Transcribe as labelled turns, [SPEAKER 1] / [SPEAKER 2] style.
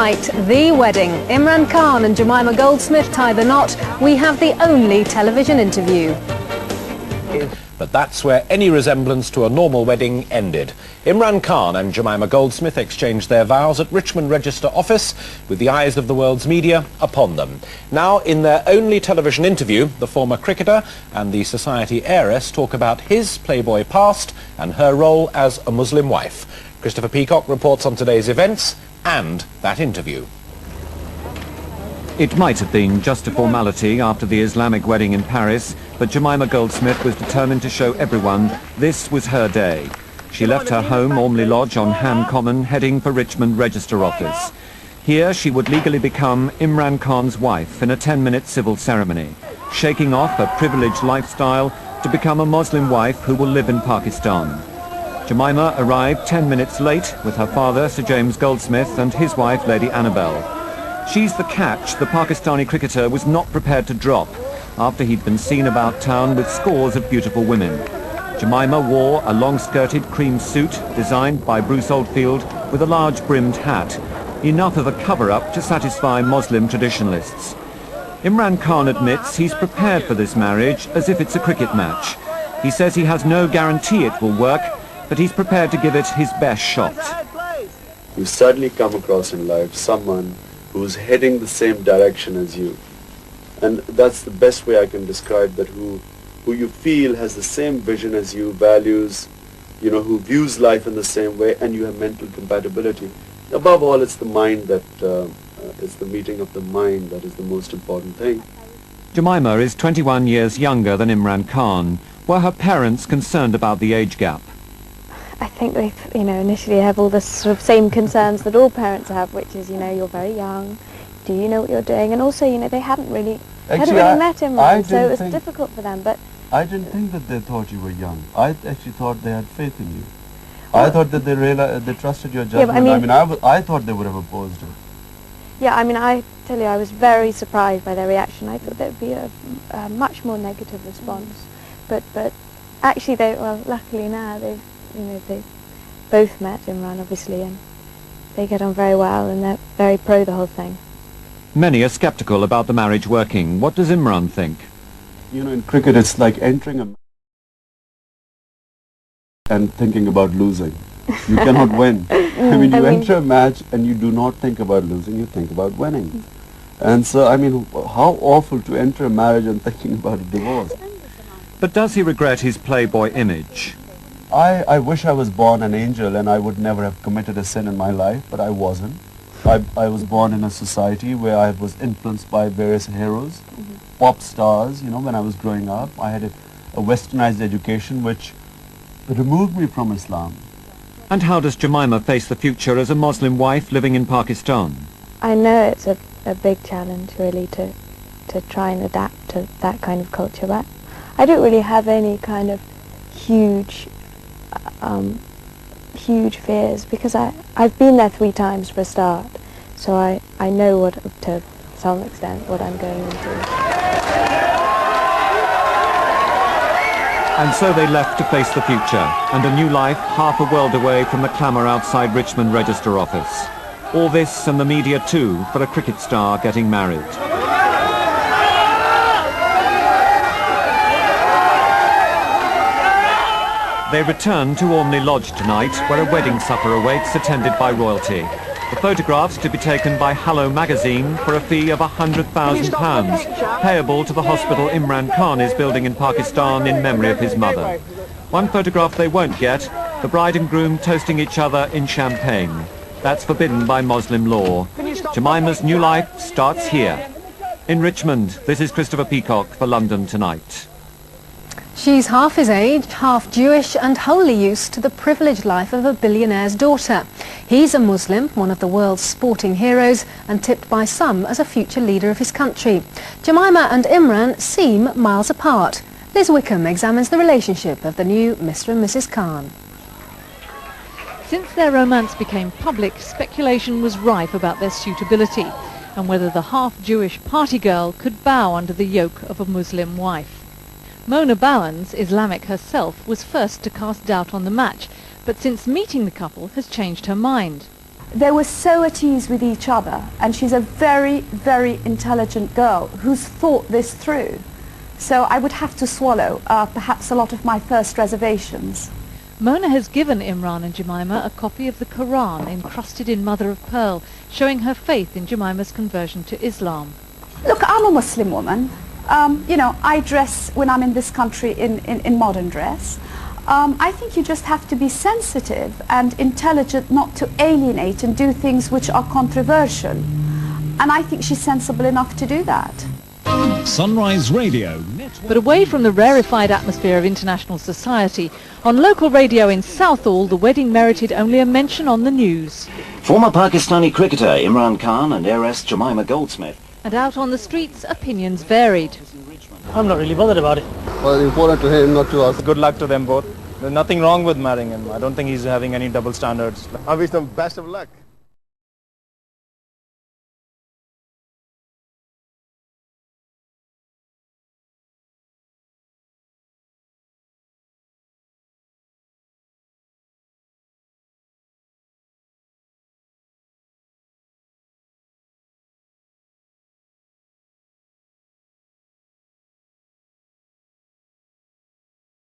[SPEAKER 1] Tonight, the wedding. Imran Khan and Jemima Goldsmith tie the knot. We have the only television interview.
[SPEAKER 2] But that's where any resemblance to a normal wedding ended. Imran Khan and Jemima Goldsmith exchanged their vows at Richmond Register Office with the eyes of the world's media upon them. Now, in their only television interview, the former cricketer and the society heiress talk about his Playboy past and her role as a Muslim wife. Christopher Peacock reports on today's events and that interview.
[SPEAKER 3] It might have been just a formality after the Islamic wedding in Paris, but Jemima Goldsmith was determined to show everyone this was her day. She left her home, Ormley Lodge on Ham Common, heading for Richmond Register Office. Here she would legally become Imran Khan's wife in a 10-minute civil ceremony, shaking off a privileged lifestyle to become a Muslim wife who will live in Pakistan. Jemima arrived 10 minutes late with her father, Sir James Goldsmith, and his wife, Lady Annabel. She's the catch the Pakistani cricketer was not prepared to drop after he'd been seen about town with scores of beautiful women. Jemima wore a long-skirted cream suit designed by Bruce Oldfield with a large brimmed hat, enough of a cover-up to satisfy Muslim traditionalists. Imran Khan admits he's prepared for this marriage as if it's a cricket match. He says he has no guarantee it will work, but he's prepared to give it his best shot.
[SPEAKER 4] You suddenly come across in life someone who's heading the same direction as you. And that's the best way I can describe that, who you feel has the same vision as you, values, who views life in the same way, and you have mental compatibility. Above all, it's the mind that, it's the meeting of the mind that is the most important thing.
[SPEAKER 3] Jemima is 21 years younger than Imran Khan. Were her parents concerned about the age gap?
[SPEAKER 5] I think they, initially have all the sort of same concerns that all parents have, which is, you're very young, do you know what you're doing? And also, they hadn't really met Imran, so it was difficult for them. But
[SPEAKER 4] I didn't think that they thought you were young. I actually thought they had faith in you. I thought that they trusted your judgment. Yeah, I thought they would have opposed it. Yeah, I tell you, I was very surprised by their reaction. I thought there would be a much more negative response. But actually, luckily now they both met Imran, obviously, and they get on very well, and they're very pro the whole thing.
[SPEAKER 3] Many are sceptical about the marriage working. What does Imran think?
[SPEAKER 4] In cricket, it's like entering a match and thinking about losing. You cannot win. You enter a match and you do not think about losing, you think about winning. And so, how awful to enter a marriage and thinking about a divorce.
[SPEAKER 3] But does he regret his Playboy image?
[SPEAKER 4] I wish I was born an angel and I would never have committed a sin in my life, but I wasn't. I was born in a society where I was influenced by various heroes, pop stars, when I was growing up. I had a westernized education which removed me from Islam.
[SPEAKER 3] And how does Jemima face the future as a Muslim wife living in Pakistan?
[SPEAKER 5] I know it's a big challenge, really, to try and adapt to that kind of culture, but I don't really have any kind of huge fears, because I've been there 3 times for a start, so I know to some extent what I'm going into.
[SPEAKER 3] And so they left to face the future, and a new life half a world away from the clamour outside Richmond Register Office. All this and the media too for a cricket star getting married. They return to Ormley Lodge tonight, where a wedding supper awaits, attended by royalty. The photographs to be taken by Hello magazine for a fee of £100,000, payable to the hospital Imran Khan is building in Pakistan in memory of his mother. One photograph they won't get, the bride and groom toasting each other in champagne. That's forbidden by Muslim law. Jemima's new life starts here. In Richmond, this is Christopher Peacock for London Tonight.
[SPEAKER 1] She's half his age, half Jewish, and wholly used to the privileged life of a billionaire's daughter. He's a Muslim, one of the world's sporting heroes, and tipped by some as a future leader of his country. Jemima and Imran seem miles apart. Liz Wickham examines the relationship of the new Mr. and Mrs. Khan.
[SPEAKER 6] Since their romance became public, speculation was rife about their suitability and whether the half-Jewish party girl could bow under the yoke of a Muslim wife. Mona Bowen's, Islamic herself, was first to cast doubt on the match, but since meeting the couple has changed her mind.
[SPEAKER 7] they were so at ease with each other, and she's a very, very intelligent girl who's thought this through. So I would have to swallow perhaps a lot of my first reservations.
[SPEAKER 6] Mona has given Imran and Jemima a copy of the Quran encrusted in mother of pearl, showing her faith in Jemima's conversion to Islam.
[SPEAKER 7] Look, I'm a Muslim woman. You know, I dress when I'm in this country in modern dress. I think you just have to be sensitive and intelligent not to alienate and do things which are controversial. And I think she's sensible enough to do that.
[SPEAKER 8] Sunrise Radio.
[SPEAKER 6] But away from the rarefied atmosphere of international society, on local radio in Southall, the wedding merited only a mention on the news.
[SPEAKER 9] Former Pakistani cricketer Imran Khan and heiress Jemima Goldsmith.
[SPEAKER 6] And out on the streets, opinions varied.
[SPEAKER 10] I'm not really bothered about it.
[SPEAKER 11] Well, it's important to him, not to us.
[SPEAKER 12] Good luck to them both. There's nothing wrong with marrying him. I don't think he's having any double standards.
[SPEAKER 11] I wish them best of luck.